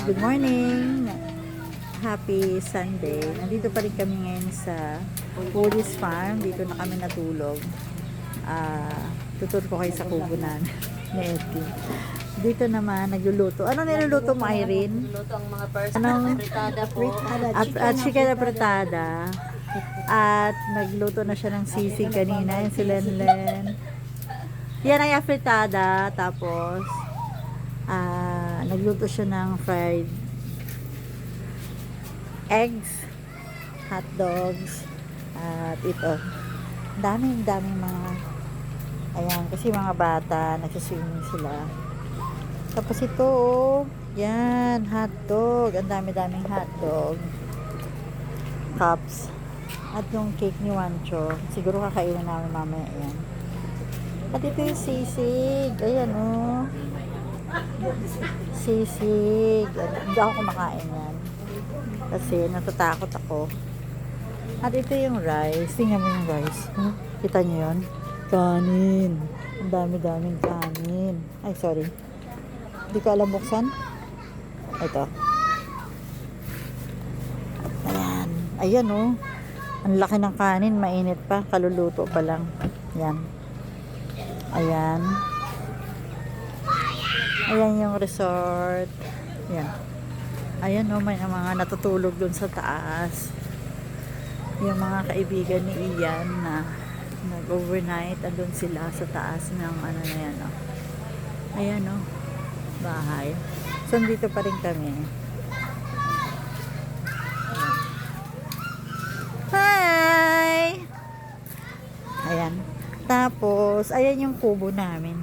Good morning! Happy Sunday. Nandito pa rin kami ngayon sa Woody's Farm. Dito na kami natulog. Tutur ko kayo sa kubo na ni Edwin. Dito naman, nagluluto. Ano niluluto mo, Irene? Luto ang mga person. Anong? Fritada po. At chicken apretada. At nagluto na siya ng sisig kanina. Yan si Lenlen. Yan ay apretada. Tapos, nagluto siya ng fried eggs, hot dogs, at ito. Daming mga, ayan, kasi mga bata, nagsiswimming sila. Tapos ito, oh, yan, hot dog. Ang daming hot dog. Cups. At yung cake ni Wancho. Siguro kakainin namin mamaya yan. At ito yung sisig. Ayan, oh. Sisig. Hindi ako kumakain yan. Kasi natatakot ako. At ito yung rice. Tingnan mo yung rice. Huh? Kita nyo yun? Kanin. Ang daming kanin. Ay, sorry. Hindi ko alam buksan. Ito. Ayan. Ayan, oh. Ang laki ng kanin. Mainit pa. Kaluluto pa lang. Yan. Ayan. Ayan yung resort. Ayan. Ayan, oh, may mga natutulog dun sa taas. Yung mga kaibigan ni Ian na nag-overnight. Andun sila sa taas ng ano na yan, oh. Ayan, oh. Bahay. So, dito pa rin kami. Hi! Ayan. Tapos, ayan yung kubo namin.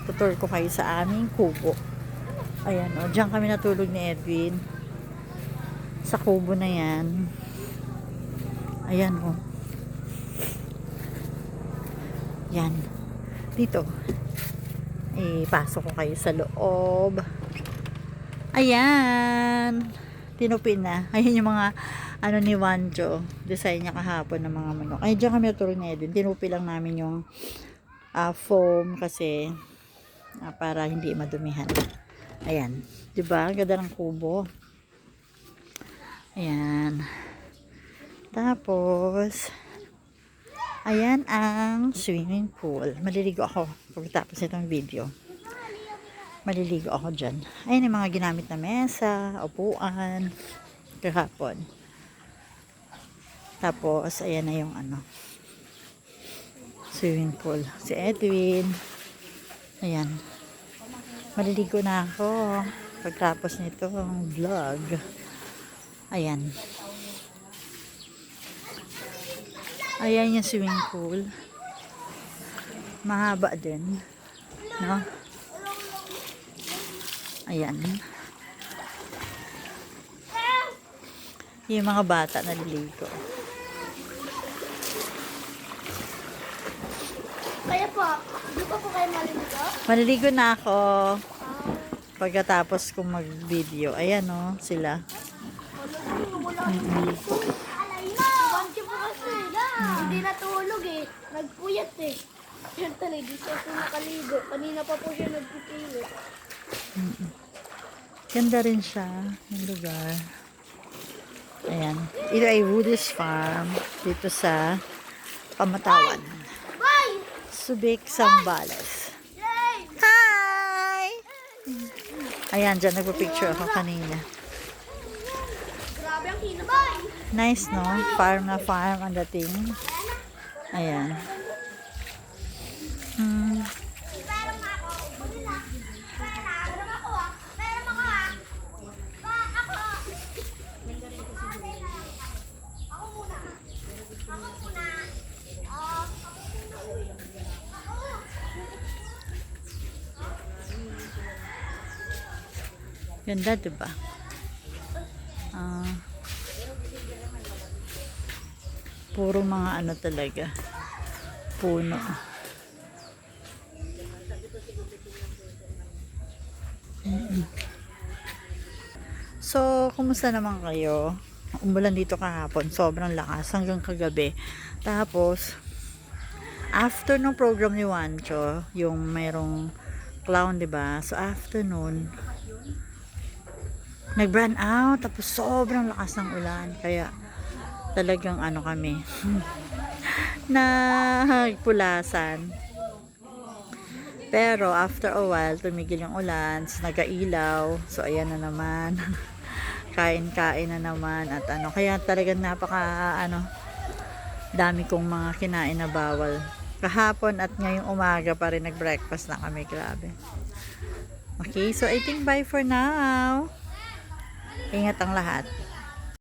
Tutur ko kayo sa aming kubo. Ayan, o. Diyan kami natulog ni Edwin. Sa kubo na yan. Ayan, o. Yan. Dito. Pasok ko kayo sa loob. Ayan. Tinupin na. Ayan yung mga ano ni Wancho. Design niya kahapon ng mga manok. Ay, diyan kami natulog ni Edwin. Tinupi lang namin yung foam kasi para hindi madumihan. Ayan. Diba? Ganda ng kubo. Ayan. Tapos, ayan ang swimming pool. Maliligo ako pagkatapos itong video. Maliligo ako dyan. Ayan yung mga ginamit na mesa, upuan, kahapon. Tapos, ayan na yung ano, swimming pool. Si Edwin. Ayan. Maliligo na ako pagtapos nito ang vlog. Ayan. Ayan yung swimming pool. Mahaba din. No? Ayan. Yung mga bata naliligo. Kaya po, di pa po kayo maliligo? Maliligo na ako pagkatapos kong mag-video. Ayan, oh, sila. Banti po kasi. Hindi natulog eh. Nagpuyat eh. Yan talaga, di siya po nakaligo. Kanina pa po siya nagpipili. Ganda rin siya yung lugar. Ayan. Ito ay Woody's Farm dito sa Pamatawan. Bye! Subic, Zambales. Hi! Ayan, dyan nagpa-picture ako kanina. Grabe ang hina. Bye! Nice, no? Farm na farm ang dating. Ayan. Pera mo ako. Pera. Pera mo ako ah. Pera mo ako ah. Ako. Ako muna. Ako muna. Ganda, diba? Puro mga ano talaga. Puno. So, kumusta naman kayo? Umulan dito kahapon. Sobrang lakas hanggang kagabi. Tapos, after ng program ni Wancho, yung mayroong clown, 'di ba? So afternoon, nag-run out, tapos sobrang lakas ng ulan. Kaya, talagang ano kami, nagpulasan. Pero, after a while, tumigil yung ulan, so nagailaw. So, ayan na naman. Kain-kain na naman. At ano, kaya talagang dami kong mga kinain na bawal. Kahapon at ngayong umaga pa rin nag-breakfast na kami. Grabe. Okay, so I think bye for now. Ingat ang lahat.